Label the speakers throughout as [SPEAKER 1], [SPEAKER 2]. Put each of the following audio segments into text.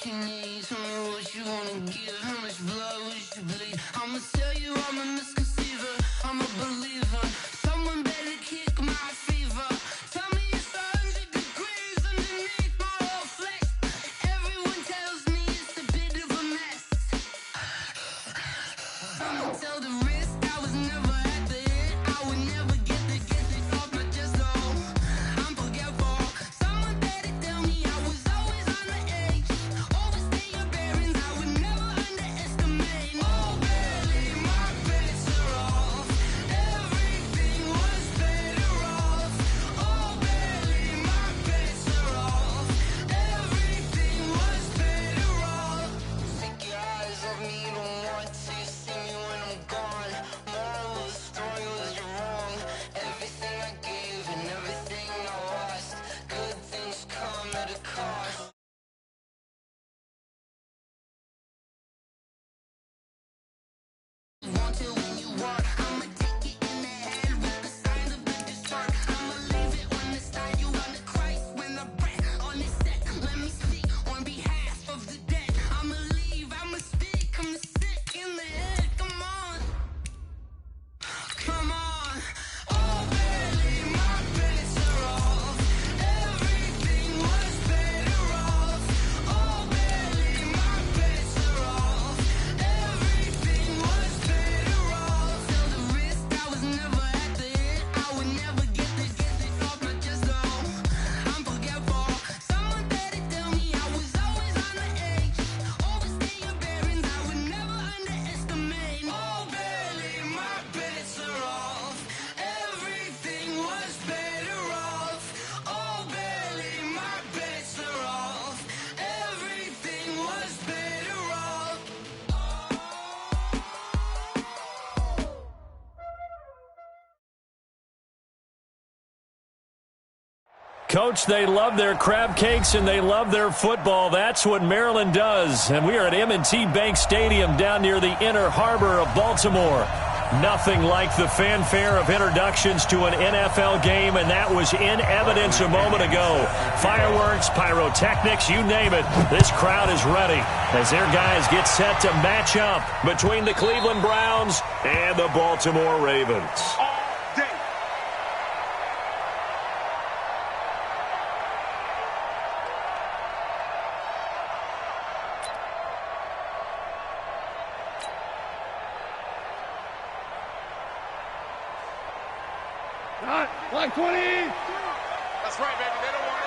[SPEAKER 1] what you need, tell me what you wanna give, how much blood would you bleed? I'ma tell you I'm a misconceiver, I'm a believer. Someone better kick my fever. Tell me it's 100 degrees underneath my whole flesh. Everyone tells me it's a bit of a mess. I'ma tell the risk I was never at the hit. I would never get this off my chest though. I'm forgetful. Someone better tell me I was always on the edge. Overstay your bearings, I would never underestimate. Oh, barely, my bets are off. Everything was better off. Oh, barely, my bets are off. Everything was better off. Take your eyes off me, don't want to see me when I'm gone. Moral of the story was you're wrong. Everything I gave and everything I lost. Good things come at a cost. Want it when you want. I'ma take it in the head with the signs of the dessert. I'ma leave it on the side. You on the Christ when the breath on the set. Let me speak on behalf of the dead. I'ma leave, I'ma speak, I'ma sit in the head. Come on, come on. Oh, barely, my bets are off. Everything was better off. Oh, barely, my bets are off. Everything was better off. Tell the risk I was never at the hit. I would never get this off my chest though. I'm forgetful. Someone better tell me I was always on the edge. Overstay your bearings, I would never underestimate. Oh, barely, my bets are off. Everything was better off. Oh, barely, my bets are off. Everything was better off.
[SPEAKER 2] Coach, they love their crab cakes and they love their football. That's what Maryland does. And we are at M&T Bank Stadium down near the Inner Harbor of Baltimore. Nothing like the fanfare of introductions to an NFL game, and that was in evidence a moment ago. Fireworks, pyrotechnics, you name it. This crowd is ready as their guys get set to match up between the Cleveland Browns and the Baltimore Ravens.
[SPEAKER 3] Like 20.
[SPEAKER 4] That's right, baby. They don't want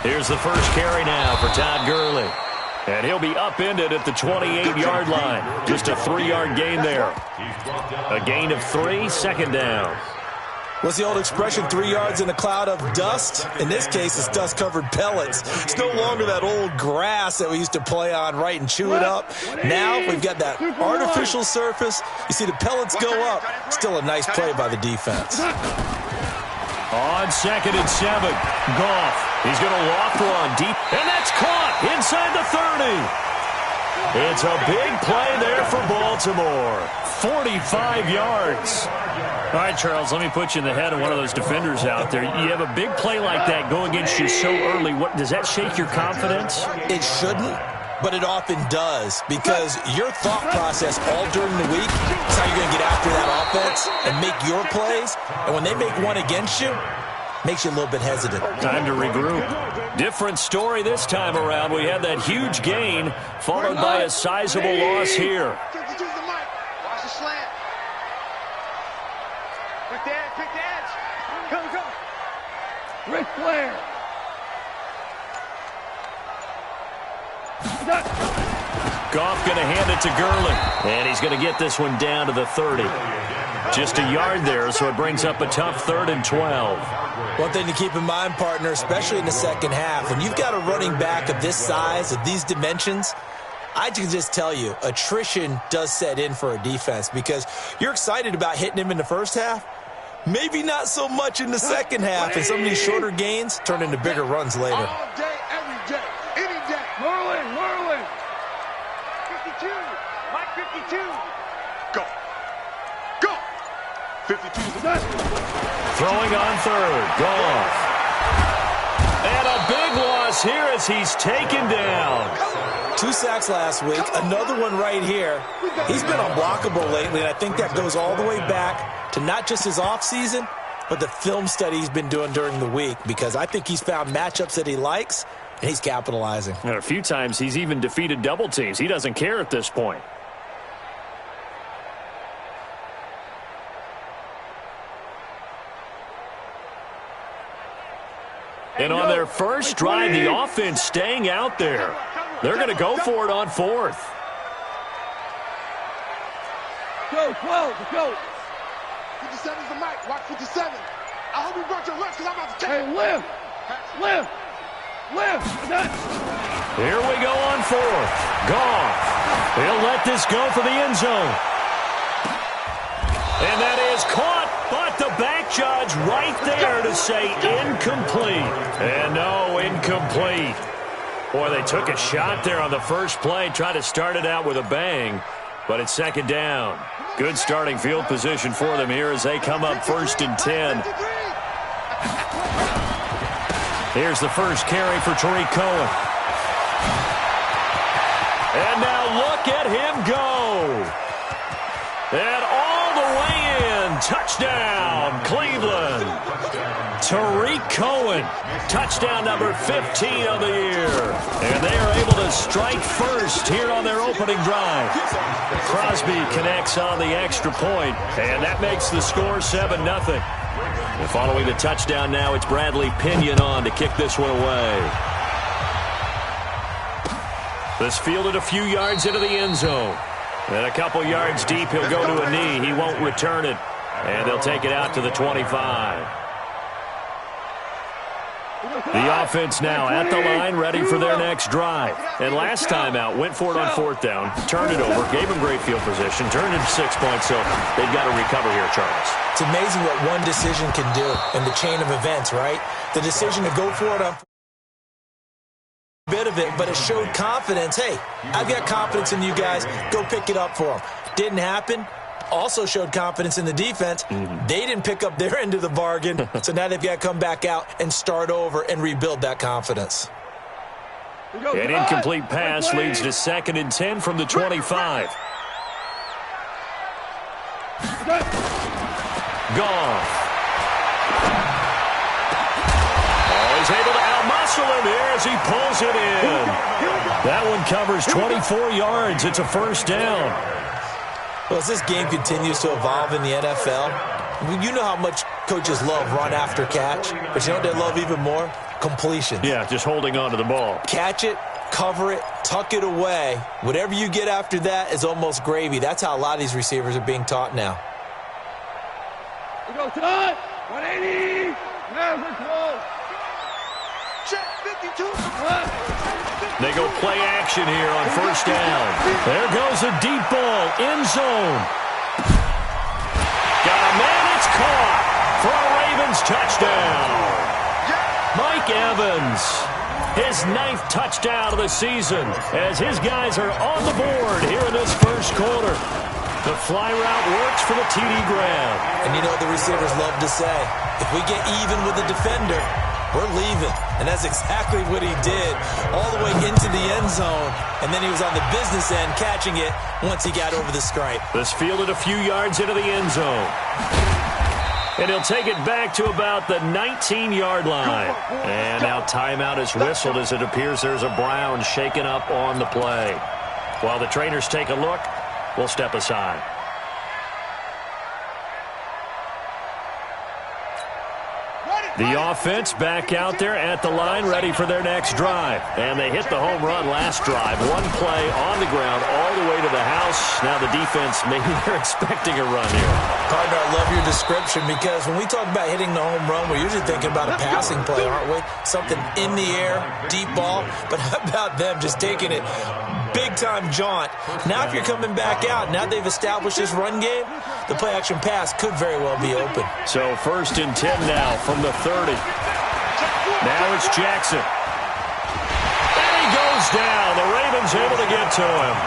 [SPEAKER 4] it.
[SPEAKER 2] Here's the first carry now for Todd Gurley. And he'll be upended at the 28-yard line. Just a 3-yard gain there. A gain of 3, second down.
[SPEAKER 5] What's the old expression, 3 yards in a cloud of dust? In this case, it's dust-covered pellets. It's no longer that old grass that we used to play on, right, and chew it up. Now we've got that artificial surface. You see the pellets go up. Still a nice play by the defense.
[SPEAKER 2] On 2nd and 7, Goff. He's going to loft one deep, and that's caught inside the 30. It's a big play there for Baltimore. 45 yards.
[SPEAKER 6] All right, Charles, let me put you in the head of one of those defenders out there. You have a big play like that go against you so early. What does that shake your confidence?
[SPEAKER 5] It shouldn't, but it often does, because your thought process all during the week is how you're going to get after that offense and make your plays. And when they make one against you, makes you a little bit hesitant.
[SPEAKER 2] Time to regroup. Different story this time around. We had that huge gain followed by a sizable loss here.
[SPEAKER 4] Watch the slant. Pick the edge. Pick the edge. Come.
[SPEAKER 3] Ric Flair.
[SPEAKER 2] Goff going to hand it to Gurley. And he's going to get this one down to the 30. Just a yard there, so it brings up a tough 3rd and 12.
[SPEAKER 5] One thing to keep in mind, partner, especially in the second half, when you've got a running back of this size, of these dimensions, I can just tell you, attrition does set in for a defense, because you're excited about hitting him in the first half. Maybe not so much in the second half, and some of these shorter gains turn into bigger runs later.
[SPEAKER 4] All day, every day, any day.
[SPEAKER 3] Merlin.
[SPEAKER 4] 52. Mike 52. Go. 52.
[SPEAKER 2] Throwing on 3rd. Goff. And a big one falls here as he's taken down.
[SPEAKER 5] 2 sacks last week, another one right here. He's been unblockable lately, and I think that goes all the way back to not just his offseason, but the film study he's been doing during the week, because I think he's found matchups that he likes, and he's capitalizing.
[SPEAKER 6] And a few times he's even defeated double teams. He doesn't care at this point. And on their first drive, the offense staying out there. They're going to go for it on 4th.
[SPEAKER 3] Go, 12, go.
[SPEAKER 4] 57's the mic. Watch 57. I hope you brought your lunch because I'm about to take
[SPEAKER 3] Hey, lift.
[SPEAKER 2] Here we go on 4th. Goff. He'll let this go for the end zone. And that is caught, but the back judge right there to say incomplete. And no, incomplete. Boy, they took a shot there on the first play, tried to start it out with a bang, but it's 2nd down. Good starting field position for them here as they come up 1st and 10. Here's the first carry for Tariq Cohen. And now look at him go. And all the way in. Touchdown, Cleveland. Tariq Cohen, touchdown number 15 of the year. And they are able to strike first here on their opening drive. Crosby connects on the extra point, and that makes the score 7-0. And following the touchdown now, it's Bradley Pinion on to kick this one away. This fielded a few yards into the end zone. And a couple yards deep, he'll go to a knee. He won't return it. And they'll take it out to the 25. The offense now at the line, ready for their next drive. And last time out, went for it on 4th down, turned it over, gave them great field position, turned it 6 points, so they've got to recover here, Charles.
[SPEAKER 5] It's amazing what one decision can do in the chain of events, right? The decision to go for it on bit of it, but it showed confidence. Hey, I've got confidence in you guys. Go pick it up for them. Didn't happen. Also showed confidence in the defense. They didn't pick up their end of the bargain, so now they've got to come back out and start over and rebuild that confidence.
[SPEAKER 2] An incomplete pass leads to 2nd and 10 from the 25. Goff. Oh, he's able to outmuscle him here as he pulls it in. That one covers 24 yards. It's a 1st down.
[SPEAKER 5] Well, as this game continues to evolve in the NFL, you know how much coaches love run after catch, but you know what they love even more? Completion.
[SPEAKER 2] Yeah, just holding on to the ball.
[SPEAKER 5] Catch it, cover it, tuck it away. Whatever you get after that is almost gravy. That's how a lot of these receivers are being taught now.
[SPEAKER 3] We go Todd. 180. Never close.
[SPEAKER 4] Check 52.
[SPEAKER 2] They go play action here on 1st down. There goes a deep ball, end zone. Got a man, it's caught for a Ravens touchdown. Mike Evans, his 9th touchdown of the season as his guys are on the board here in this 1st quarter. The fly route works for the TD grab.
[SPEAKER 5] And you know what the receivers love to say? If we get even with the defender, we're leaving. And that's exactly what he did all the way into the end zone. And then he was on the business end catching it once he got over the stripe.
[SPEAKER 2] This fielded a few yards into the end zone. And he'll take it back to about the 19-yard line. And now timeout is whistled as it appears there's a Brown shaken up on the play. While the trainers take a look, we'll step aside. The offense back out there at the line, ready for their next drive. And they hit the home run last drive. One play on the ground all the way to the house. Now the defense, maybe they're expecting a run here.
[SPEAKER 5] Partner, I love your description because when we talk about hitting the home run, we're usually thinking about a passing play, aren't we? Something in the air, deep ball. But how about them just taking it big-time jaunt? Now if you're coming back out, now they've established this run game, the play-action pass could very well be open.
[SPEAKER 2] So 1st and 10 now from the 30. Now it's Jackson. And he goes down. The Ravens able to get to him.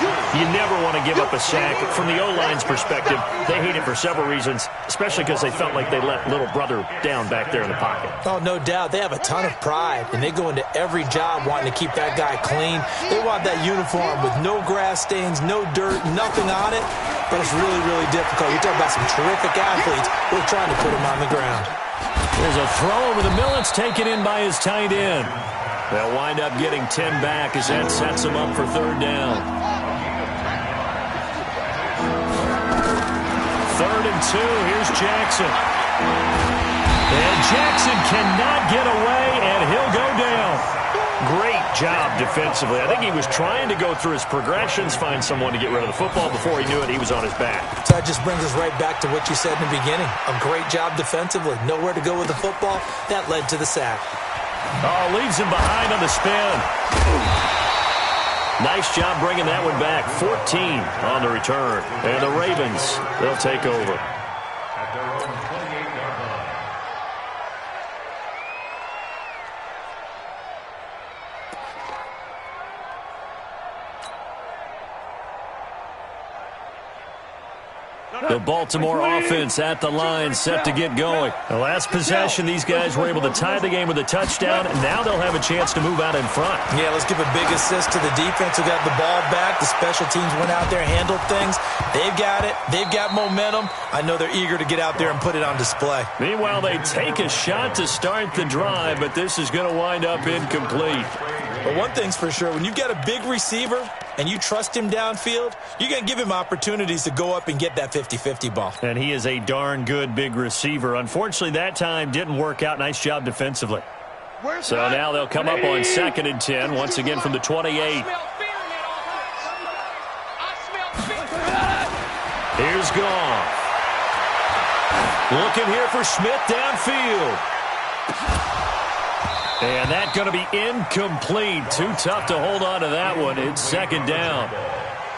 [SPEAKER 6] You never want to give up a sack. From the O-line's perspective, they hate it for several reasons, especially because they felt like they let little brother down back there in the pocket.
[SPEAKER 5] Oh, no doubt. They have a ton of pride, and they go into every job wanting to keep that guy clean. They want that uniform with no grass stains, no dirt, nothing on it. But it's really, really difficult. You're talking about some terrific athletes. We're trying to put him on the ground.
[SPEAKER 2] There's a throw over the middle. It's taken in by his tight end. They'll wind up getting 10 back as that sets them up for third down. 3rd and 2. Here's Jackson. And Jackson cannot get away, and he'll go down. Great job defensively. I think he was trying to go through his progressions, find someone to get rid of the football. Before he knew it, he was on his back.
[SPEAKER 5] So that just brings us right back to what you said in the beginning. A great job defensively. Nowhere to go with the football. That led to the sack.
[SPEAKER 2] Oh, leaves him behind on the spin. Nice job bringing that one back. 14 on the return. And the Ravens, they'll take over. The Baltimore offense at the line, set to get going. The last possession, these guys were able to tie the game with a touchdown, and now they'll have a chance to move out in front.
[SPEAKER 5] Yeah, let's give a big assist to the defense who got the ball back. The special teams went out there, handled things. They've got it. They've got momentum. I know they're eager to get out there and put it on display.
[SPEAKER 2] Meanwhile, they take a shot to start the drive, but this is going to wind up incomplete.
[SPEAKER 5] But one thing's for sure, when you've got a big receiver and you trust him downfield, you're going to give him opportunities to go up and get that 50-50 ball.
[SPEAKER 2] And he is a darn good big receiver. Unfortunately, that time didn't work out. Nice job defensively. So now they'll come up on 2nd and 10, once again from the 28. Here's Goff. Looking here for Smith downfield. And that's going to be incomplete. Too tough to hold on to that one. It's 2nd down.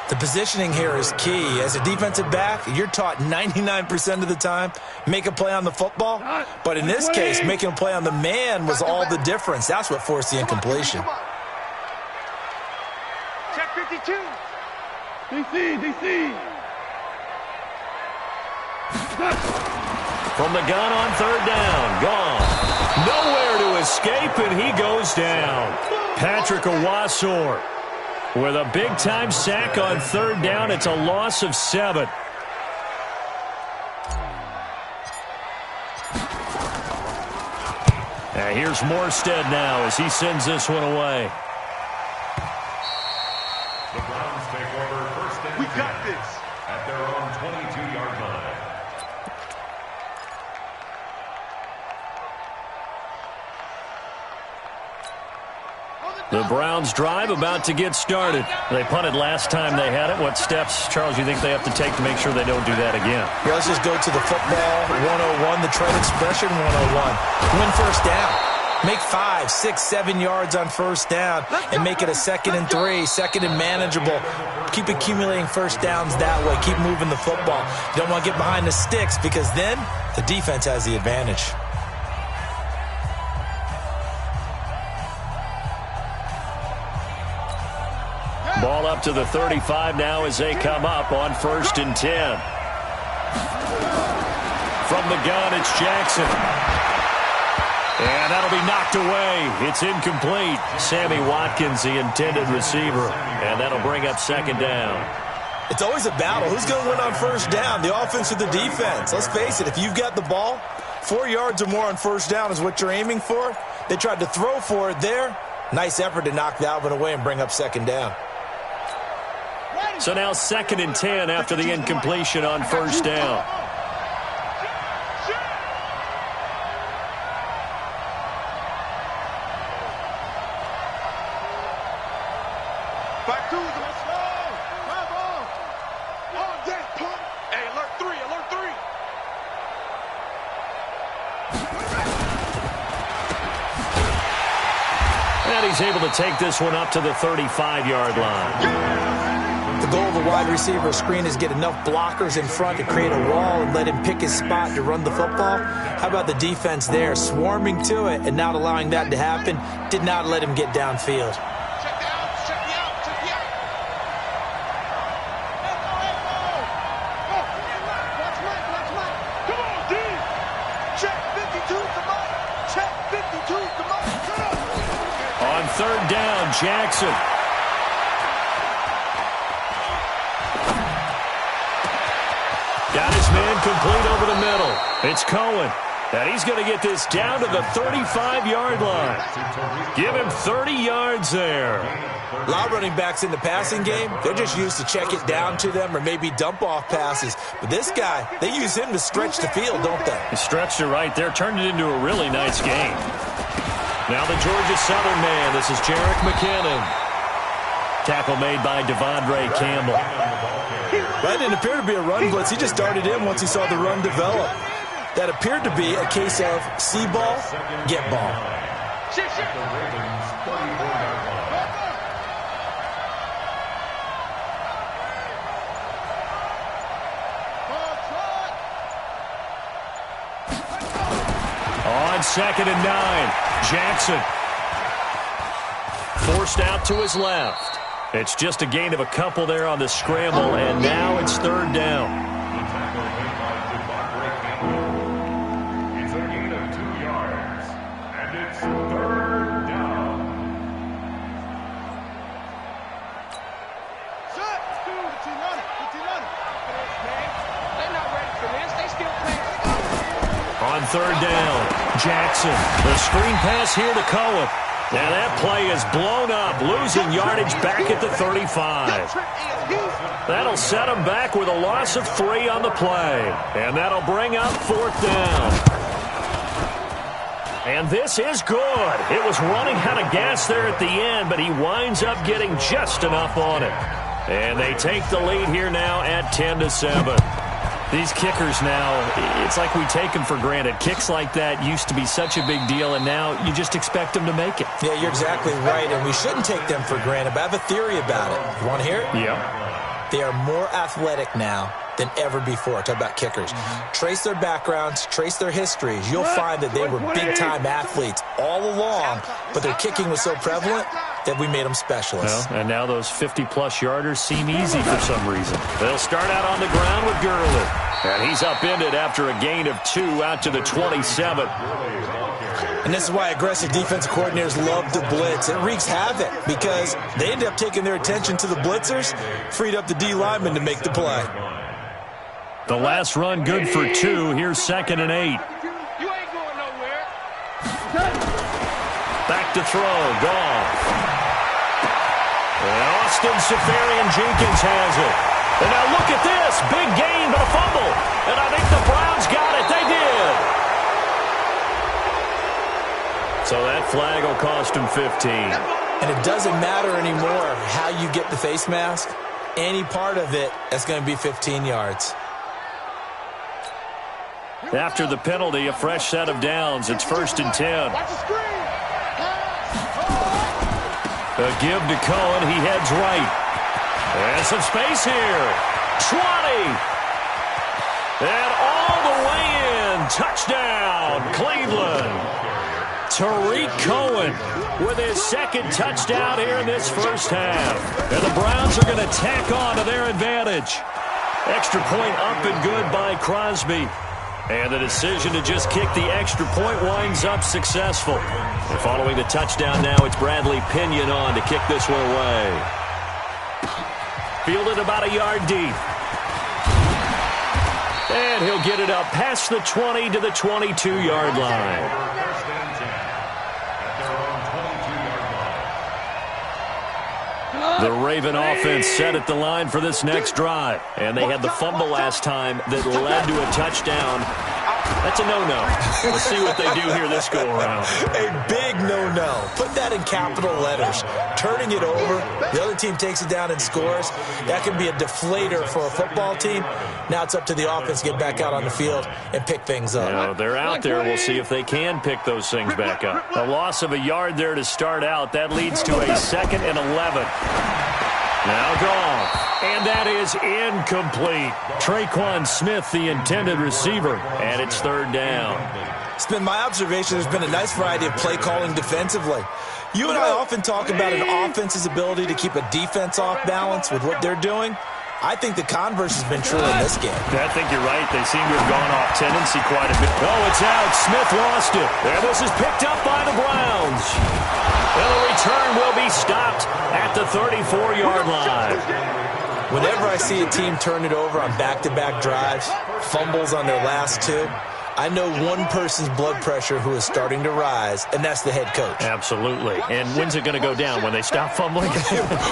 [SPEAKER 5] The positioning here is key. As a defensive back, you're taught 99% of the time, make a play on the football. But in this case, making a play on the man was all the difference. That's what forced the incompletion.
[SPEAKER 4] Check 52.
[SPEAKER 3] DC.
[SPEAKER 2] From the gun on 3rd down. Gone. Nowhere to escape, and he goes down. Patrick Owasor with a big-time sack on 3rd down. It's a loss of 7. And here's Morstead now as he sends this one away.
[SPEAKER 7] The Browns take over 1st and 10.
[SPEAKER 4] We got this.
[SPEAKER 7] At their own 22-yard line.
[SPEAKER 2] The Browns drive about to get started. They punted last time they had it. What steps, Charles, you think they have to take to make sure they don't do that again?
[SPEAKER 5] Yeah, let's just go to the football 101, the trade expression 101. Win 1st down. Make 5, 6, 7 yards on 1st down and make it a 2nd and 3, 2nd and manageable. Keep accumulating 1st downs that way. Keep moving the football. You don't want to get behind the sticks because then the defense has the advantage.
[SPEAKER 2] Ball up to the 35 now as they come up on 1st and 10. From the gun, it's Jackson. And that'll be knocked away. It's incomplete. Sammy Watkins, the intended receiver. And that'll bring up 2nd down.
[SPEAKER 5] It's always a battle. Who's going to win on 1st down, the offense or the defense? Let's face it, if you've got the ball, 4 yards or more on 1st down is what you're aiming for. They tried to throw for it there. Nice effort to knock that one away and bring up 2nd down.
[SPEAKER 2] So now 2nd and 10 after the incompletion on 1st down.
[SPEAKER 4] Back to the let's go. Come on. On deck, pump. Hey, alert 3, alert 3.
[SPEAKER 2] And he's able to take this one up to the 35-yard line.
[SPEAKER 5] The goal of a wide receiver screen is get enough blockers in front to create a wall and let him pick his spot to run the football. How about the defense there, swarming to it and not allowing that to happen? Did not let him get downfield.
[SPEAKER 4] Check the out, check the out, check the out.
[SPEAKER 2] third down. Jackson. Got his man complete over the middle. It's Cohen. And he's going to get this down to the 35-yard line. Give him 30 yards there.
[SPEAKER 5] A lot of running backs in the passing game, they're just used to check it down to them or maybe dump off passes. But this guy, they use him to stretch the field, don't they?
[SPEAKER 2] He stretched it right there, turned it into a really nice game. Now the Georgia Southern man. This is Jerick McKinnon. Tackle made by Devondre Campbell.
[SPEAKER 5] That didn't appear to be a run blitz. He just darted in once he saw the run develop. That appeared to be a case of see ball, get ball.
[SPEAKER 2] On 2nd and 9, Jackson. Forced out to his left. It's just a gain of a couple there on the scramble, and now it's 3rd down.
[SPEAKER 7] It's a gain of 2 yards, and it's 3rd down.
[SPEAKER 3] They're not ready for this. They still playing.
[SPEAKER 2] On 3rd down, Jackson. The screen pass here to Cohen. Now that play is blown up, losing yardage back at the 35. That'll set him back with a loss of 3 on the play. And that'll bring up 4th down. And this is good. It was running out of gas there at the end, but he winds up getting just enough on it. And they take the lead here now at 10-7. These kickers now, it's like we take them for granted. Kicks like that used to be such a big deal, and now you just expect them to make it.
[SPEAKER 5] Yeah, you're exactly right, and we shouldn't take them for granted, but I have a theory about it. You want to hear it?
[SPEAKER 2] Yeah.
[SPEAKER 5] They are more athletic now than ever before. Talk about kickers. Trace their backgrounds, trace their histories. You'll find that they were big-time athletes all along, but their kicking was so prevalent that we made them specialists.
[SPEAKER 2] Well, and now those 50-plus yarders seem easy for some reason. They'll start out on the ground with Gurley. And he's upended after a gain of 2 out to the 27.
[SPEAKER 5] And this is why aggressive defensive coordinators love to blitz. It wreaks havoc because they end up taking their attention to the blitzers, freed up the D lineman to make the play.
[SPEAKER 2] The last run good for 2. Here's 2nd and 8.
[SPEAKER 3] You ain't going nowhere.
[SPEAKER 2] Back to throw. Goff. And Austin Seferian-Jenkins has it. And now look at this. Big gain, but a fumble. And I think the Browns got it. They did. So that flag will cost him 15.
[SPEAKER 5] And it doesn't matter anymore how you get the face mask. Any part of it is going to be 15 yards.
[SPEAKER 2] After the penalty, a fresh set of downs. It's 1st and 10.
[SPEAKER 3] Watch the screen.
[SPEAKER 2] A give to Cohen. He heads right. And some space here. 20. And all the way in. Touchdown, Cleveland. Tariq Cohen with his 2nd touchdown here in this first half. And the Browns are going to tack on to their advantage. Extra point up and good by Crosby. And the decision to just kick the extra point winds up successful. And following the touchdown now, it's Bradley Pinion on to kick this one away. Fielded about a yard deep. And he'll get it up past the 20 to the 22-yard line. The Raven offense set at the line for this next drive. And they had the fumble last time that led to a touchdown. That's a no-no. Let's see what they do here this go-around.
[SPEAKER 5] A big no-no. Put that in capital letters. Turning it over, the other team takes it down and scores. That can be a deflator for a football team. Now it's up to the offense to get back out on the field and pick things up.
[SPEAKER 2] You know, they're out there. We'll see if they can pick those things back up. A loss of a yard there to start out. That leads to a 2nd and 11. Now Goff. And that is incomplete. Traquan Smith, the intended receiver. And it's 3rd down.
[SPEAKER 5] It's been my observation there's been a nice variety of play calling defensively. You and I often talk about an offense's ability to keep a defense off balance with what they're doing. I think the converse has been true in this game.
[SPEAKER 2] I think you're right. They seem to have gone off tendency quite a bit. Oh, it's out. Smith lost it. And this is picked up by the Browns. And the return will be stopped at the 34-yard line.
[SPEAKER 5] Whenever I see a team turn it over on back-to-back drives, fumbles on their last two, I know one person's blood pressure who is starting to rise, and that's the head coach.
[SPEAKER 2] Absolutely. And when's it going to go down? When they stop fumbling?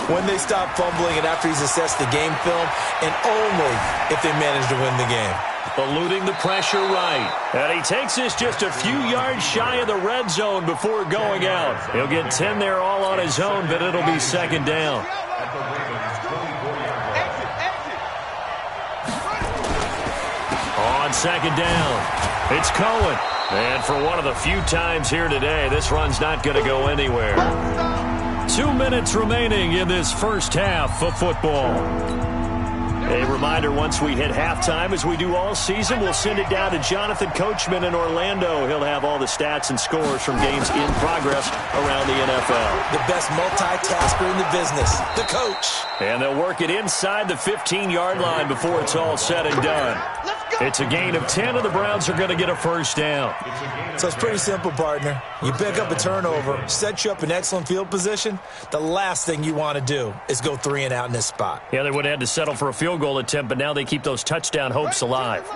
[SPEAKER 5] When they stop fumbling and after he's assessed the game film, and only if they manage to win the game.
[SPEAKER 2] Eluding the pressure right. And he takes this just a few yards shy of the red zone before going out. He'll get 10 there all on his own, but it'll be second down. On second down, it's Cohen. And for one of the few times here today, this run's not going to go anywhere. 2 minutes remaining in this first half of football. A reminder, once we hit halftime, as we do all season, we'll send it down to Jonathan Coachman in Orlando. He'll have all the stats and scores from games in progress around the NFL.
[SPEAKER 5] The best multitasker in the business, the coach.
[SPEAKER 2] And they'll work it inside the 15-yard line before it's all said and done. It's a gain of 10, and the Browns are going to get a first down.
[SPEAKER 5] So it's pretty simple, partner. You pick up a turnover, set you up in excellent field position. The last thing you want to do is go 3 and out in this spot.
[SPEAKER 2] Yeah, they would have had to settle for a field goal attempt, but now they keep those touchdown hopes alive.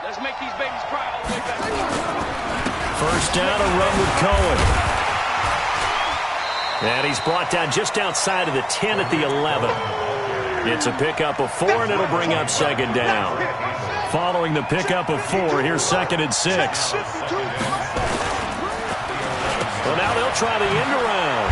[SPEAKER 3] Let's make these babies cry all the way back.
[SPEAKER 2] First down, a run with Cohen. And he's brought down just outside of the 10 at the 11. It's a pickup of 4, and it'll bring up second down. Following the pickup of 4, here's 2nd and 6. Well, now they'll try the end around.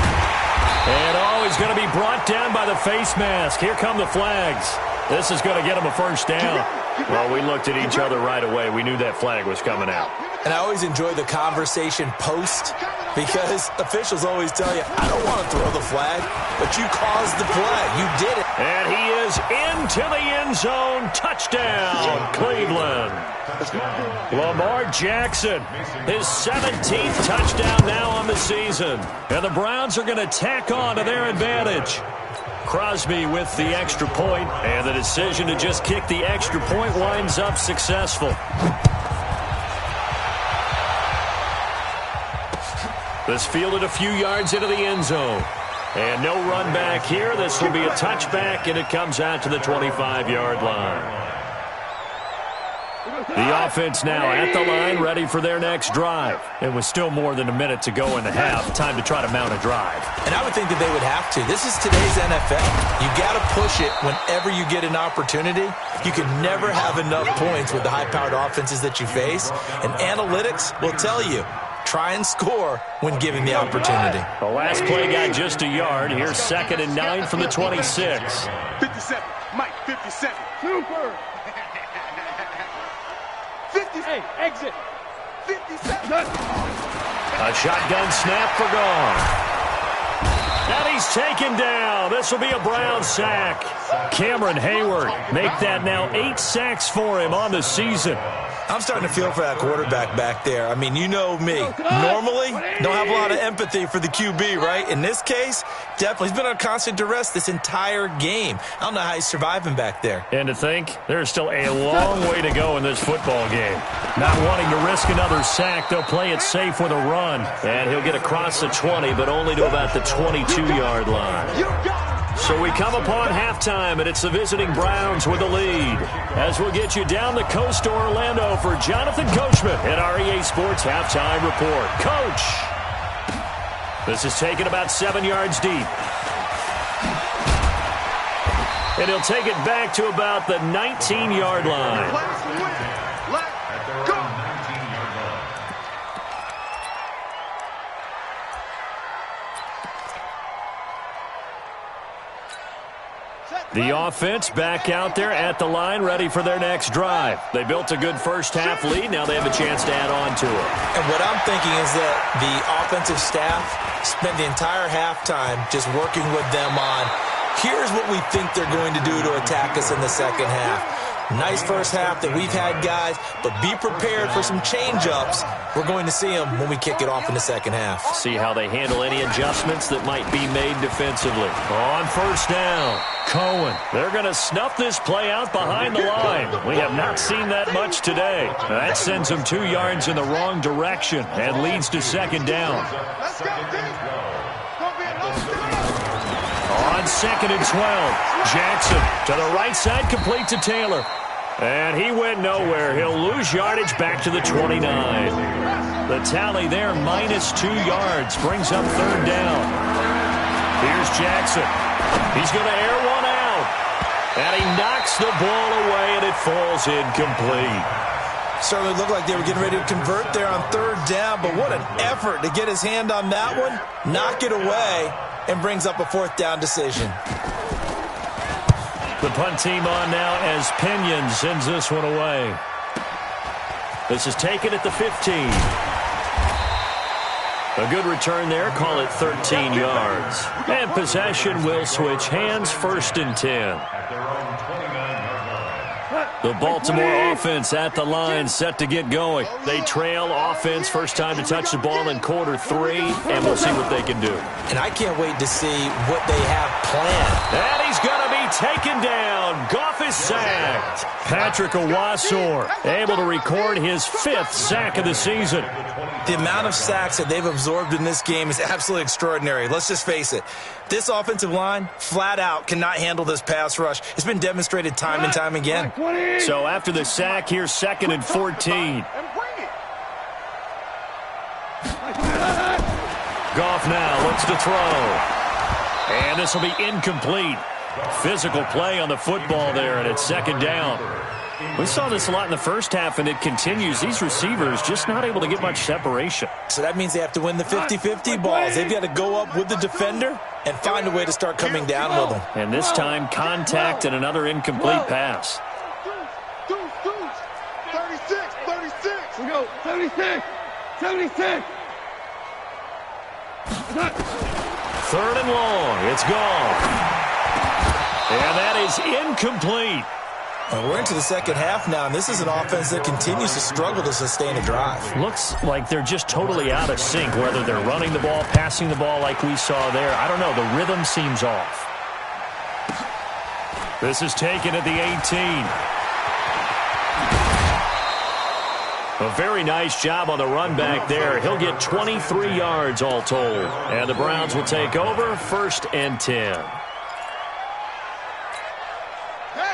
[SPEAKER 2] And, he's going to be brought down by the face mask. Here come the flags. This is going to get him a first down. Well, we looked at each other right away. We knew that flag was coming out.
[SPEAKER 5] And I always enjoy the conversation post because officials always tell you, I don't want to throw the flag, but you caused the play. You did it.
[SPEAKER 2] And he is into the end zone. Touchdown, Cleveland. Lamar Jackson, his 17th touchdown now on the season. And the Browns are going to tack on to their advantage. Crosby with the extra point, and the decision to just kick the extra point winds up successful. This fielded a few yards into the end zone. And no run back here. This will be a touchback, and it comes out to the 25-yard line. The offense now at the line, ready for their next drive. And with still more than a minute to go in the half, time to try to mount a drive.
[SPEAKER 5] And I would think that they would have to. This is today's NFL. You got to push it whenever you get an opportunity. You can never have enough points with the high-powered offenses that you face. And analytics will tell you, try and score when given the opportunity.
[SPEAKER 2] The last play got just a yard. Here's 2nd and 9 from the 26.
[SPEAKER 4] 57. Mike, 57.
[SPEAKER 3] Super.
[SPEAKER 4] 50.
[SPEAKER 3] Hey, exit.
[SPEAKER 4] 57.
[SPEAKER 2] A shotgun snap for gone. And he's taken down. This will be a Brown sack. Cameron Hayward make that now 8 sacks for him on the season.
[SPEAKER 5] I'm starting to feel for that quarterback back there. I mean, you know me. Normally, don't have a lot of empathy for the QB, right? In this case, definitely. He's been under constant duress this entire game. I don't know how he's surviving back there.
[SPEAKER 2] And to think, there's still a long way to go in this football game. Not wanting to risk another sack, they'll play it safe with a run. And he'll get across the 20, but only to about the 22-yard line. So we come upon halftime, and it's the visiting Browns with the lead. As we'll get you down the coast to Orlando for Jonathan Coachman at our EA Sports Halftime Report. Coach! This is taken about 7 yards deep. And he'll take it back to about the 19-yard line.
[SPEAKER 4] Let's win. Let's go.
[SPEAKER 2] The offense back out there at the line, ready for their next drive. They built a good first-half lead. Now they have a chance to add on to it.
[SPEAKER 5] And what I'm thinking is that the offensive staff spent the entire halftime just working with them on, here's what we think they're going to do to attack us in the second half. Nice first half that we've had, guys, but be prepared for some change-ups. We're going to see them when we kick it off in the second half.
[SPEAKER 2] See how they handle any adjustments that might be made defensively. On first down, Cohen. They're going to snuff this play out behind the line. We have not seen that much today. That sends them 2 yards in the wrong direction and leads to second down.
[SPEAKER 4] Let's go, D. Don't be a no-stick.
[SPEAKER 2] On second and 12, Jackson to the right side, complete to Taylor. And he went nowhere. He'll lose yardage back to the 29. The tally there, -2 yards, brings up third down. Here's Jackson. He's going to air one out. And he knocks the ball away, and it falls incomplete.
[SPEAKER 5] Certainly looked like they were getting ready to convert there on third down, but what an effort to get his hand on that one, knock it away, and brings up a fourth down decision.
[SPEAKER 2] The punt team on now as Pinion sends this one away. This is taken at the 15. A good return there. Call it 13 yards. And possession will switch hands, first and 10. The Baltimore offense at the line, set to get going. They trail offense, first time to touch the ball in quarter 3, and we'll see what they can do.
[SPEAKER 5] And I can't wait to see what they have planned.
[SPEAKER 2] And he's going to be taken down. Goff is sacked. Patrick Owasor able to record his 5th sack of the season.
[SPEAKER 5] The amount of sacks that they've absorbed in this game is absolutely extraordinary. Let's just face it. This offensive line, flat out, cannot handle this pass rush. It's been demonstrated time and time again.
[SPEAKER 2] So after the sack, here's second and 14. Goff now looks to throw. And this will be incomplete. Physical play on the football there, and it's second down. We saw this a lot in the first half, and it continues. These receivers just not able to get much separation.
[SPEAKER 5] So that means they have to win the 50-50 balls. They've got to go up with the defender and find a way to start coming down with them.
[SPEAKER 2] And this time, contact and another incomplete pass.
[SPEAKER 4] 36.
[SPEAKER 3] We go, 76. 76.
[SPEAKER 2] Third and long. It's gone. And that is incomplete.
[SPEAKER 5] We're into the second half now, and this is an offense that continues to struggle to sustain a drive.
[SPEAKER 2] Looks like they're just totally out of sync, whether they're running the ball, passing the ball like we saw there. I don't know. The rhythm seems off. This is taken at the 18. A very nice job on the run back there. He'll get 23 yards all told. And the Browns will take over, first and 10.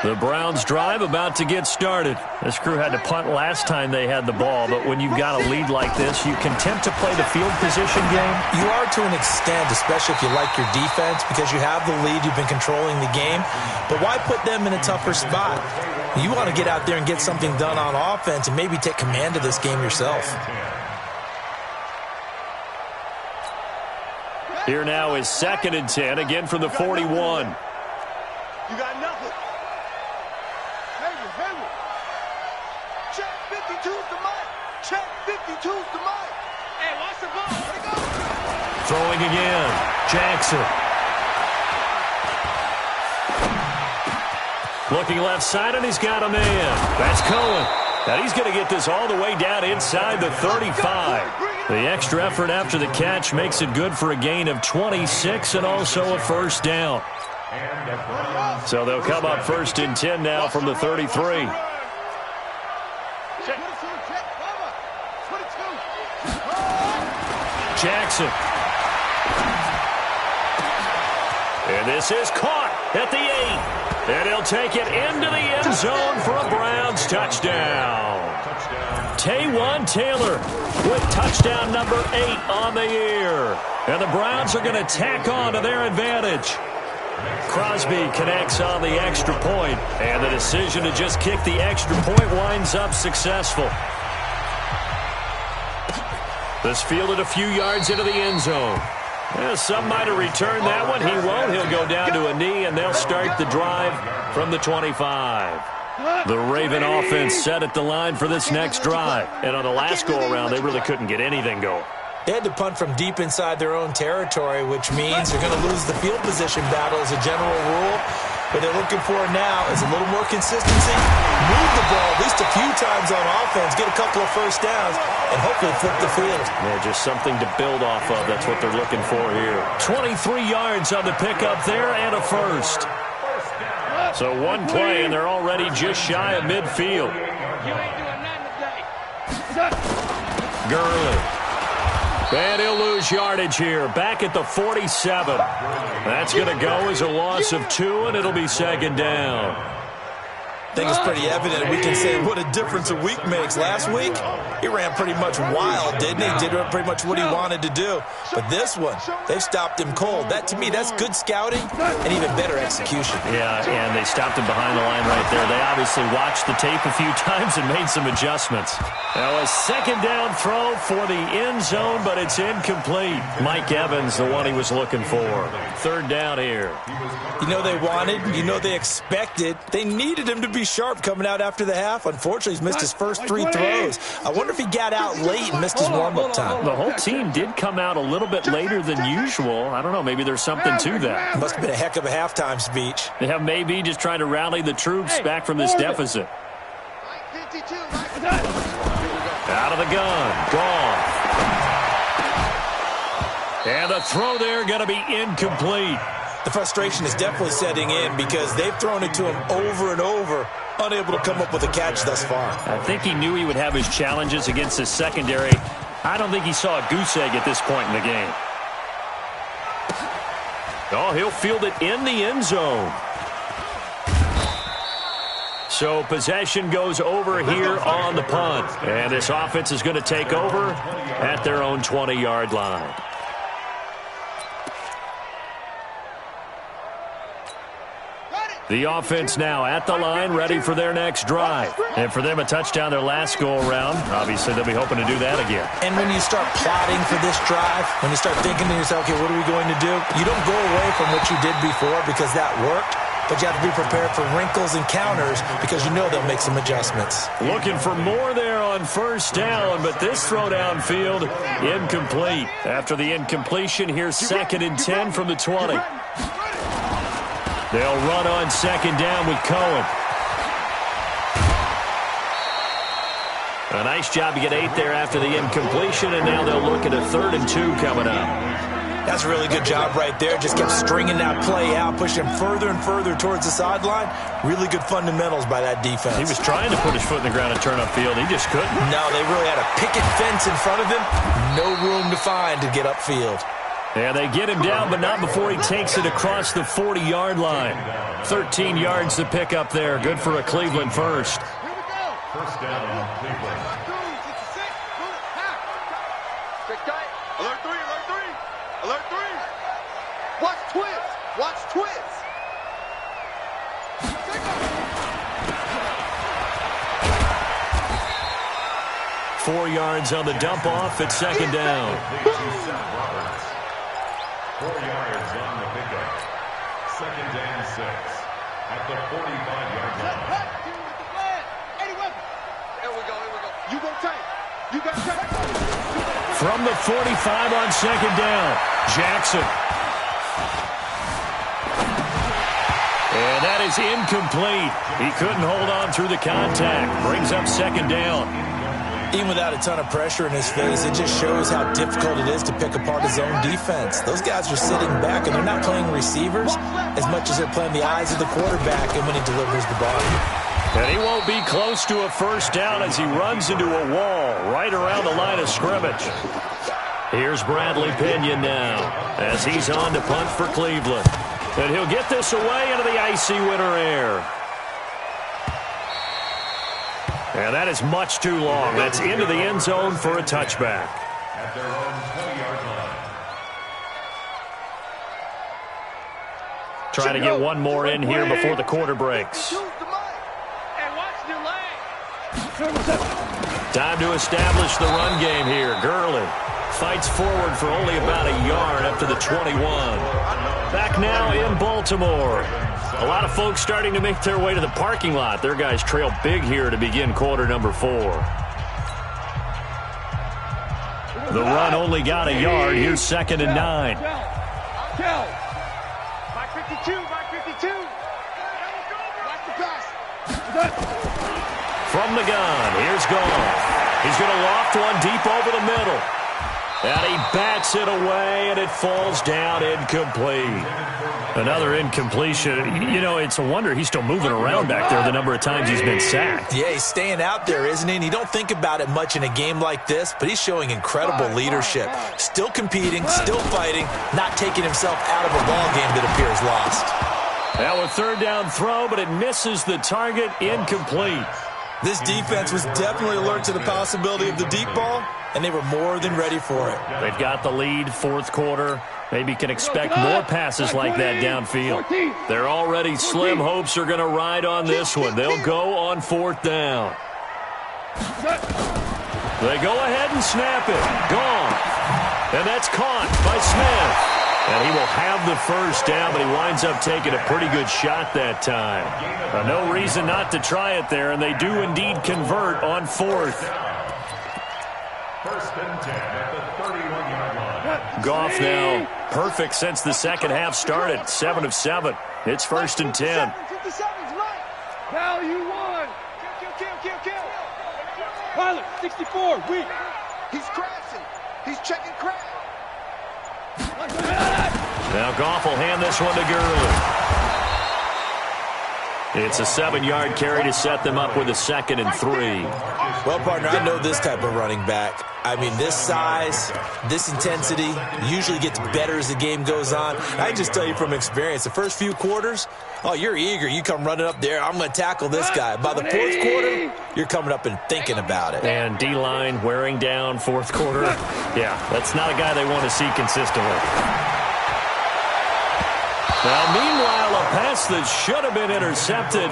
[SPEAKER 2] The Browns drive about to get started. This crew had to punt last time they had the ball, but when you've got a lead like this, you can attempt to play the field position game.
[SPEAKER 5] You are to an extent, especially if you like your defense, because you have the lead, you've been controlling the game. But why put them in a tougher spot? You want to get out there and get something done on offense and maybe take command of this game yourself.
[SPEAKER 2] Here now is second and 10, again from the 41.
[SPEAKER 4] You got nothing. Hayward. Check 52's the mic. Check 52's the mic.
[SPEAKER 3] Hey, watch the ball.
[SPEAKER 4] Let it go.
[SPEAKER 2] Throwing again. Jackson. Looking left side, and he's got a man. That's Cohen. Now he's going to get this all the way down inside the 35. The extra effort after the catch makes it good for a gain of 26 and also a first down. So they'll come up first and 10 now from the 33. Jackson. And this is caught at the 8. And he'll take it into the end zone for a Browns touchdown. Taywan Taylor with touchdown number 8 on the year. And the Browns are going to tack on to their advantage. Crosby connects on the extra point, and the decision to just kick the extra point winds up successful. This fielded a few yards into the end zone. Some might have returned that one. He won't. He'll go down to a knee, and they'll start the drive from the 25. The Raven offense set at the line for this next drive. And on the last go-around, they really couldn't get anything going.
[SPEAKER 5] They had to punt from deep inside their own territory, which means they're going to lose the field position battle as a general rule. What they're looking for now is a little more consistency, move the ball at least a few times on offense, get a couple of first downs, and hopefully flip the field.
[SPEAKER 2] Yeah, just something to build off of. That's what they're looking for here. 23 yards on the pickup there and a first. So one play, and they're already just shy of midfield.
[SPEAKER 3] You ain't doing nothing today.
[SPEAKER 2] Gurley. And he'll lose yardage here. Back at the 47. That's going to go as a loss of 2, and it'll be second down.
[SPEAKER 5] I think it's pretty evident. We can say what a difference a week makes. Last week, he ran pretty much wild, didn't he? Did pretty much what he wanted to do. But this one, they've stopped him cold. That, to me, that's good scouting and even better execution.
[SPEAKER 2] Yeah, and they stopped him behind the line right there. They obviously watched the tape a few times and made some adjustments. Now a second down throw for the end zone, but it's incomplete. Mike Evans, the one he was looking for. Third down here.
[SPEAKER 5] You know they wanted, you know they expected. They needed him to be sharp coming out after the half. Unfortunately, he's missed his first 3 throws. I wonder if he got out late and missed his warm-up time.
[SPEAKER 2] The whole team did come out a little bit later than usual. I don't know, maybe there's something to that.
[SPEAKER 5] Must have been a heck of a halftime speech.
[SPEAKER 2] Yeah, maybe just trying to rally the troops back from this deficit. Out of the gun. Gone. And the throw there going to be incomplete.
[SPEAKER 5] The frustration is definitely setting in because they've thrown it to him over and over, unable to come up with a catch thus far.
[SPEAKER 2] I think he knew he would have his challenges against his secondary. I don't think he saw a goose egg at this point in the game. Oh, he'll field it in the end zone. So possession goes over here on the punt. And this offense is going to take over at their own 20-yard line. The offense now at the line, ready for their next drive. And for them, a touchdown their last go-around. Obviously, they'll be hoping to do that again.
[SPEAKER 5] And when you start plotting for this drive, when you start thinking to yourself, okay, what are we going to do? You don't go away from what you did before because that worked, but you have to be prepared for wrinkles and counters because you know they'll make some adjustments.
[SPEAKER 2] Looking for more there on first down, but this throw downfield, incomplete. After the incompletion, here's 2nd and 10 from the 20. They'll run on second down with Cohen. A nice job to get 8 there after the incompletion, and now they'll look at a 3rd and 2 coming up.
[SPEAKER 5] That's a really good job right there. Just kept stringing that play out, pushing him further and further towards the sideline. Really good fundamentals by that defense.
[SPEAKER 2] He was trying to put his foot in the ground and turn upfield. He just couldn't.
[SPEAKER 5] No, they really had a picket fence in front of him. No room to find to get upfield.
[SPEAKER 2] Yeah, they get him down, but not before he takes it across the 40-yard line. 13 yards to pick up there. Good for a Cleveland first.
[SPEAKER 7] First down, Cleveland.
[SPEAKER 4] Alert 3, alert 3. Alert 3. Watch twist. Watch twist.
[SPEAKER 2] 4 yards on the dump off at second down.
[SPEAKER 7] 4 yards on the pickup. 2nd and 6 at the 45-yard line.
[SPEAKER 4] Here we go. You go tank. You got tank.
[SPEAKER 2] From the 45 on second down, Jackson. And that is incomplete. He couldn't hold on through the contact. Brings up second down.
[SPEAKER 5] Even without a ton of pressure in his face, it just shows how difficult it is to pick apart his own defense. Those guys are sitting back, and they're not playing receivers as much as they're playing the eyes of the quarterback and when he delivers the ball.
[SPEAKER 2] And he won't be close to a first down as he runs into a wall right around the line of scrimmage. Here's Bradley Pinion now as he's on to punt for Cleveland. And he'll get this away into the icy winter air. And that is much too long. That's into the end zone for a touchback.
[SPEAKER 7] At their own 20-yard line.
[SPEAKER 2] Trying to get one more in here before the quarter breaks. Time to establish the run game here. Gurley fights forward for only about a yard up to the 21. Back now in Baltimore. A lot of folks starting to make their way to the parking lot. Their guys trail big here to begin quarter number 4. The run only got a yard. Here's 2nd and 9.
[SPEAKER 3] Mike 52, Mike 52.
[SPEAKER 2] From the gun, here's Goff. He's going to loft one deep over the middle. And he bats it away, and it falls down incomplete. Another incompletion. You know, it's a wonder he's still moving around back there the number of times he's been sacked.
[SPEAKER 5] Yeah, he's staying out there, isn't he? And you don't think about it much in a game like this, but he's showing incredible leadership. Still competing, still fighting, not taking himself out of a ball game that appears lost.
[SPEAKER 2] Now a third down throw, but it misses the target, incomplete.
[SPEAKER 5] This defense was definitely alert to the possibility of the deep ball, and they were more than ready for it.
[SPEAKER 2] They've got the lead, fourth quarter. Maybe can expect more passes like that downfield. Their already slim hopes are going to ride on this one. They'll go on fourth down. They go ahead and snap it. Gone. And that's caught by Smith. And he will have the first down, but he winds up taking a pretty good shot that time. No reason not to try it there, and they do indeed convert on fourth.
[SPEAKER 7] First and 10 at the 31-yard line.
[SPEAKER 2] Goff now perfect since the second half started. 7 of 7. It's first and 10.
[SPEAKER 3] 57's right. Value one. Kill. Pilot, 64, weak.
[SPEAKER 4] He's crashing. He's checking crash.
[SPEAKER 2] Now Goff will hand this one to Gurley. It's a 7-yard carry to set them up with a 2nd and 3.
[SPEAKER 5] Well, partner, I know this type of running back. I mean, this size, this intensity usually gets better as the game goes on. I just tell you from experience, the first few quarters, oh, you're eager. You come running up there, I'm going to tackle this guy. By the fourth quarter, you're coming up and thinking about it.
[SPEAKER 2] And D-line wearing down fourth quarter. Yeah, that's not a guy they want to see consistently. Now, meanwhile, a pass that should have been intercepted,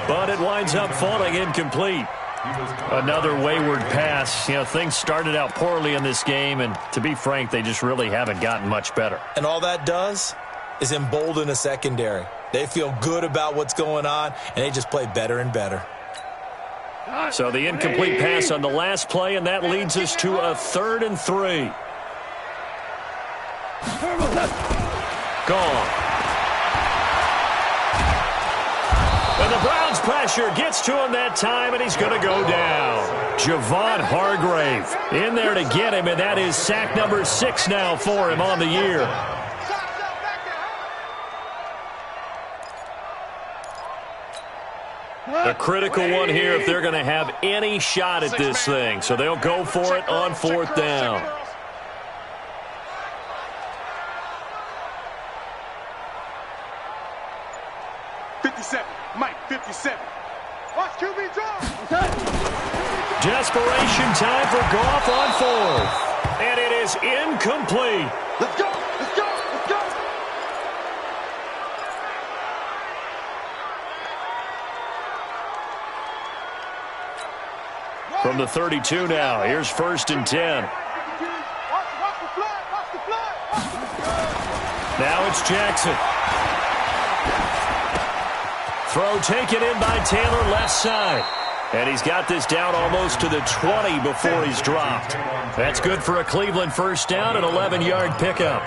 [SPEAKER 2] but it winds up falling incomplete. Another wayward pass. You know, things started out poorly in this game, and to be frank, they just really haven't gotten much better.
[SPEAKER 5] And all that does is embolden a secondary. They feel good about what's going on, and they just play better and better.
[SPEAKER 2] So the incomplete pass on the last play, and that leads us to a 3rd and 3. Gone. And the Browns pressure gets to him that time, and he's going to go down. Javon Hargrave in there to get him, and that is sack number 6 now for him on the year. A critical one here if they're going to have any shot at this thing. So they'll go for it on fourth down.
[SPEAKER 4] Mike, 57. Watch QB draw.
[SPEAKER 2] Desperation time for Goff on fourth. And it is incomplete.
[SPEAKER 4] Let's go.
[SPEAKER 2] From the 32 now, here's 1st and 10.
[SPEAKER 4] Watch the flag.
[SPEAKER 2] Now it's Jackson. Throw taken in by Taylor left side. And he's got this down almost to the 20 before he's dropped. That's good for a Cleveland first down, an 11-yard pickup.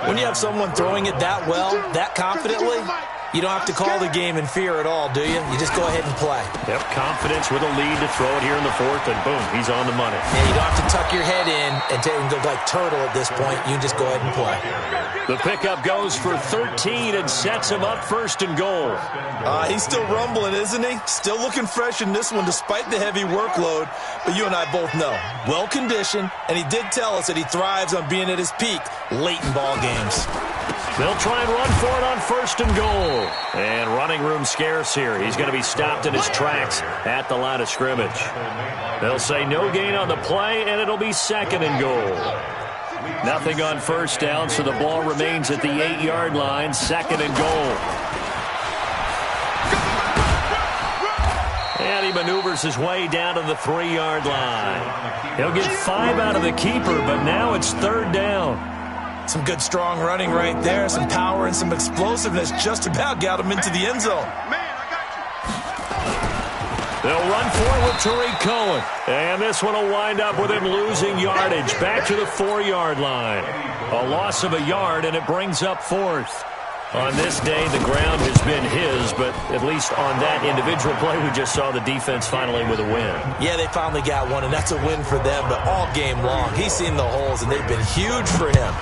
[SPEAKER 5] When you have someone throwing it that well, that confidently, you don't have to call the game in fear at all, do you? You just go ahead and play.
[SPEAKER 2] Yep, confidence with a lead to throw it here in the fourth, and boom, he's on the money.
[SPEAKER 5] Yeah, you don't have to tuck your head in and go like turtle at this point. You can just go ahead and play.
[SPEAKER 2] The pickup goes for 13 and sets him up 1st and goal.
[SPEAKER 5] He's still rumbling, isn't he? Still looking fresh in this one despite the heavy workload. But you and I both know, well-conditioned, and he did tell us that he thrives on being at his peak late in ball games.
[SPEAKER 2] They'll try and run for it on 1st and goal. And running room scarce here. He's going to be stopped in his tracks at the line of scrimmage. They'll say no gain on the play, and it'll be 2nd and goal. Nothing on first down, so the ball remains at the 8-yard line, 2nd and goal. And he maneuvers his way down to the 3-yard line. He'll get 5 out of the keeper, but now it's 3rd down.
[SPEAKER 5] Some good strong running right there, some power and some explosiveness just about got him into the end zone.
[SPEAKER 2] They'll run for it with Tariq Cohen. And this one will wind up with him losing yardage back to the 4-yard line. A loss of a yard, and it brings up 4th. On this day, the ground has been his, but at least on that individual play, we just saw the defense finally with a win.
[SPEAKER 5] Yeah, they finally got one, and that's a win for them, but all game long, he's seen the holes, and they've been huge for him.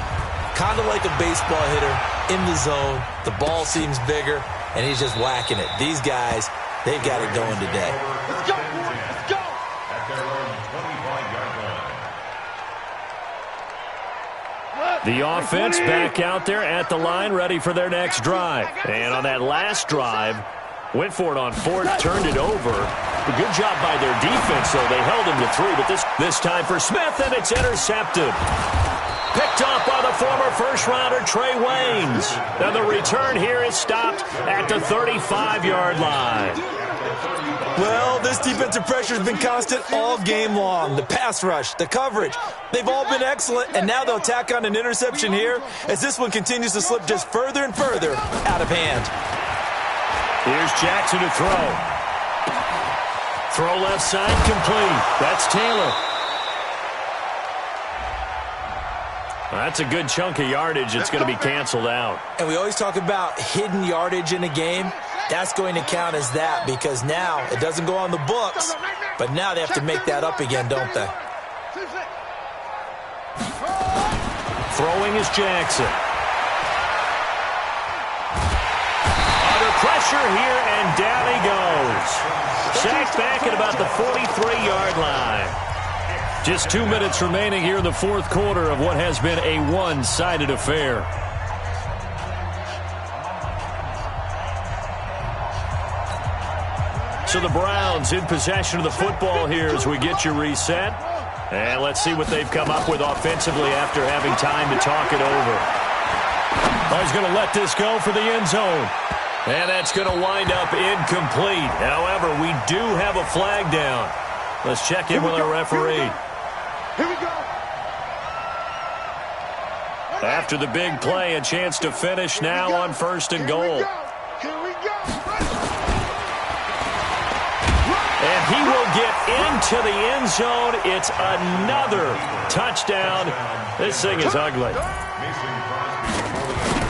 [SPEAKER 5] Kind of like a baseball hitter in the zone. The ball seems bigger, and he's just whacking it. These guys, they've got it going today.
[SPEAKER 4] Let's go, boys. Let's go.
[SPEAKER 7] At their own 25-yard line.
[SPEAKER 2] The offense back out there at the line, ready for their next drive. And on that last drive, went for it on fourth, turned it over. A good job by their defense, though. They held him to 3, but this time for Smith, and it's intercepted. Picked off by the former first-rounder Trey Waynes. And the return here is stopped at the 35-yard line.
[SPEAKER 5] Well, this defensive pressure has been constant all game long. The pass rush, the coverage, they've all been excellent, and now they'll tack on an interception here as this one continues to slip just further and further out of hand.
[SPEAKER 2] Here's Jackson to throw. Throw left side complete. That's Taylor. That's a good chunk of yardage. It's going to be canceled out.
[SPEAKER 5] And we always talk about hidden yardage in a game. That's going to count as that because now it doesn't go on the books, but now they have to make that up again, don't they?
[SPEAKER 2] Throwing is Jackson. Under pressure here, and down he goes. Sacked back at about the 43-yard line. Just 2 minutes remaining here in the fourth quarter of what has been a one-sided affair. So the Browns in possession of the football here as we get you reset. And let's see what they've come up with offensively after having time to talk it over. Oh, he's going to let this go for the end zone. And that's going to wind up incomplete. However, we do have a flag down. Let's check in with our referee.
[SPEAKER 4] Here we go.
[SPEAKER 2] After the big play, a chance to finish now on first and goal.
[SPEAKER 4] Here we go.
[SPEAKER 2] And he will get into the end zone. It's another touchdown. This thing is ugly.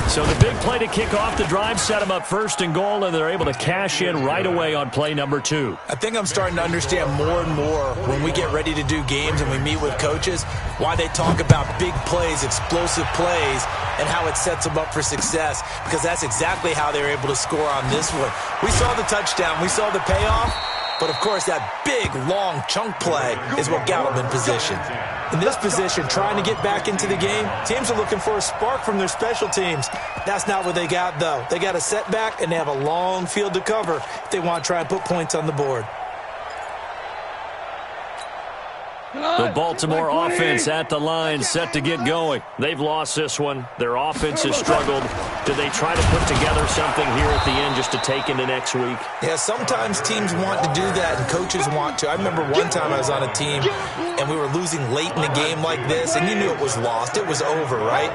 [SPEAKER 2] So the big play to kick off the drive set them up first and goal, and they're able to cash in right away on play number 2.
[SPEAKER 5] I think I'm starting to understand more and more when we get ready to do games and we meet with coaches why they talk about big plays, explosive plays, and how it sets them up for success, because that's exactly how they were able to score on this one. We saw the touchdown. We saw the payoff. But, of course, that big, long chunk play is what got them in position. In this position, trying to get back into the game, teams are looking for a spark from their special teams. That's not what they got, though. They got a setback, and they have a long field to cover if they want to try and put points on the board.
[SPEAKER 2] The Baltimore offense at the line, set to get going. They've lost this one. Their offense has struggled. Do they try to put together something here at the end just to take into next week?
[SPEAKER 5] Yeah, sometimes teams want to do that and coaches want to. I remember one time I was on a team and we were losing late in the game like this, and you knew it was lost. It was over, right?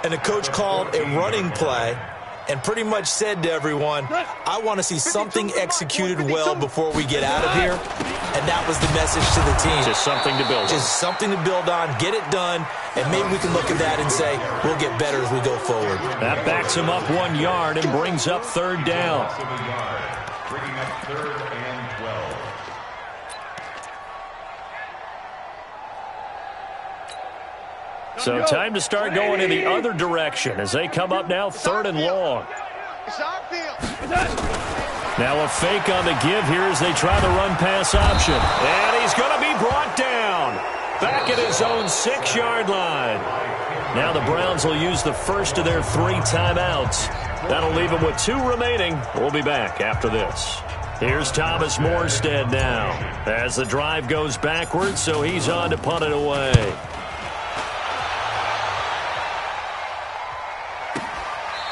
[SPEAKER 5] And the coach called a running play and pretty much said to everyone, I want to see something executed well before we get out of here. And that was the message to the team.
[SPEAKER 2] Just something to build on.
[SPEAKER 5] Just something to build on, get it done, and maybe we can look at that and say, we'll get better as we go forward.
[SPEAKER 2] That backs him up 1 yard and brings up third down.
[SPEAKER 7] Bringing up third and 12.
[SPEAKER 2] So time to start going in the other direction as they come up now third and long.
[SPEAKER 4] It's our field.
[SPEAKER 2] Now a fake on the give here as they try the run-pass option. And he's going to be brought down back at his own 6-yard line. Now the Browns will use the first of their 3 timeouts. That'll leave them with 2 remaining. We'll be back after this. Here's Thomas Morstead now as the drive goes backwards, so he's on to punt it away.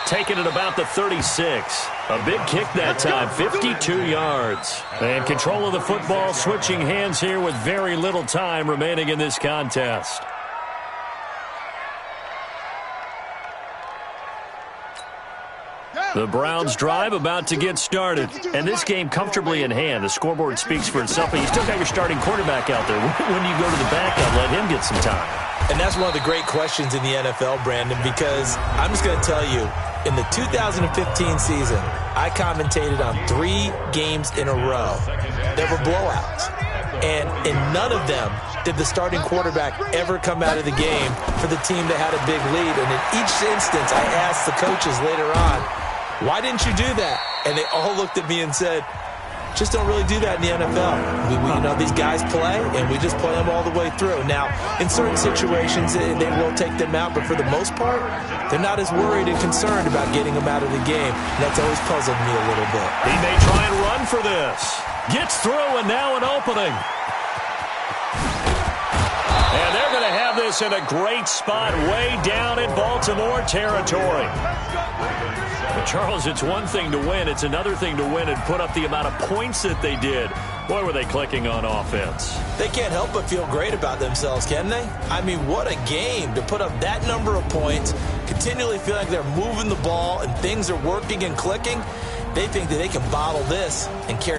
[SPEAKER 2] Taking it about the 36. A big kick that time, 52 yards. And control of the football, switching hands here with very little time remaining in this contest. The Browns drive about to get started. And this game comfortably in hand. The scoreboard speaks for itself, but you still got your starting quarterback out there. When you go to the backup, let him get some time.
[SPEAKER 5] And that's one of the great questions in the NFL, Brandon, because I'm just going to tell you, In the 2015 season, I commentated on 3 games in a row that were blowouts. And in none of them did the starting quarterback ever come out of the game for the team that had a big lead. And in each instance, I asked the coaches later on, why didn't you do that? And they all looked at me and said, just don't really do that in the NFL. These guys play, and we just play them all the way through. Now, in certain situations, they will take them out, but for the most part, they're not as worried and concerned about getting them out of the game. And that's always puzzled me a little bit.
[SPEAKER 2] He may try and run for this. Gets through, and now an opening. And they're going to have this in a great spot way down in Baltimore territory. But Charles, it's one thing to win. It's another thing to win and put up the amount of points that they did. Boy, were they clicking on offense.
[SPEAKER 5] They can't help but feel great about themselves, can they? I mean, what a game to put up that number of points, continually feel like they're moving the ball and things are working and clicking. They think that they can bottle this and carry